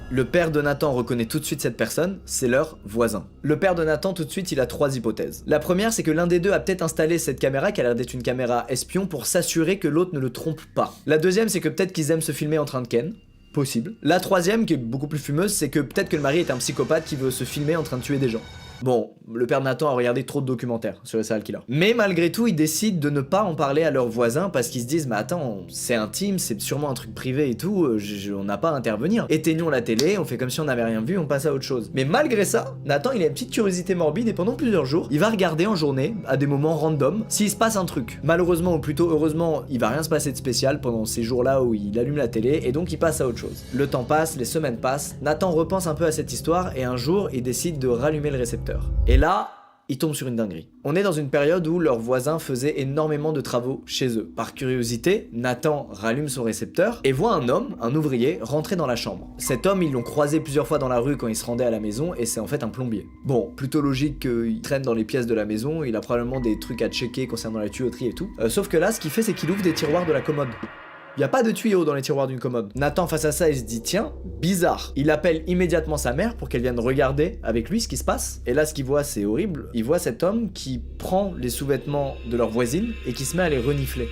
Le père de Nathan reconnaît tout de suite cette personne, c'est leur voisin. Le père de Nathan tout de suite il a 3 hypothèses. La première c'est que l'un des deux a peut-être installé cette caméra qui a l'air d'être une caméra espion pour s'assurer que l'autre ne le trompe pas. La deuxième c'est que peut-être qu'ils aiment se filmer en train de ken. Possible. La troisième, qui est beaucoup plus fumeuse, c'est que peut-être que le mari est un psychopathe qui veut se filmer en train de tuer des gens. Bon, le père de Nathan a regardé trop de documentaires sur les serial killers. Mais malgré tout, ils décident de ne pas en parler à leurs voisins parce qu'ils se disent mais attends, c'est intime, c'est sûrement un truc privé et tout, on n'a pas à intervenir. Éteignons la télé, on fait comme si on n'avait rien vu, on passe à autre chose. Mais malgré ça, Nathan il a une petite curiosité morbide et pendant plusieurs jours, il va regarder en journée, à des moments random, s'il se passe un truc. Malheureusement ou plutôt heureusement, il va rien se passer de spécial pendant ces jours-là où il allume la télé et donc il passe à autre chose. Le temps passe, les semaines passent, Nathan repense un peu à cette histoire et un jour il décide de rallumer le récepteur. Et là, il tombe sur une dinguerie. On est dans une période où leurs voisins faisaient énormément de travaux chez eux. Par curiosité, Nathan rallume son récepteur et voit un homme, un ouvrier, rentrer dans la chambre. Cet homme, ils l'ont croisé plusieurs fois dans la rue quand il se rendait à la maison et c'est en fait un plombier. Bon, plutôt logique qu'il traîne dans les pièces de la maison, il a probablement des trucs à checker concernant la tuyauterie et tout. Sauf que là, ce qu'il fait, c'est qu'il ouvre des tiroirs de la commode. Il y a pas de tuyaux dans les tiroirs d'une commode. Nathan face à ça, il se dit tiens, bizarre. Il appelle immédiatement sa mère pour qu'elle vienne regarder avec lui ce qui se passe. Et là ce qu'il voit c'est horrible. Il voit cet homme qui prend les sous-vêtements de leur voisine et qui se met à les renifler.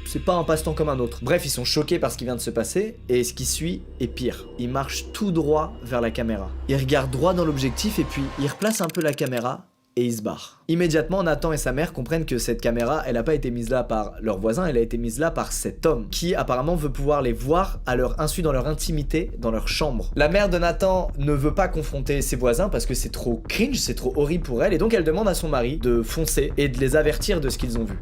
C'est pas un passe-temps comme un autre. Bref, ils sont choqués par ce qui vient de se passer et ce qui suit est pire. Il marche tout droit vers la caméra. Il regarde droit dans l'objectif et puis il replace un peu la caméra et il se barre. Immédiatement, Nathan et sa mère comprennent que cette caméra, elle a pas été mise là par leurs voisins, elle a été mise là par cet homme, qui apparemment veut pouvoir les voir à leur insu dans leur intimité, dans leur chambre. La mère de Nathan ne veut pas confronter ses voisins parce que c'est trop cringe, c'est trop horrible pour elle, et donc elle demande à son mari de foncer et de les avertir de ce qu'ils ont vu.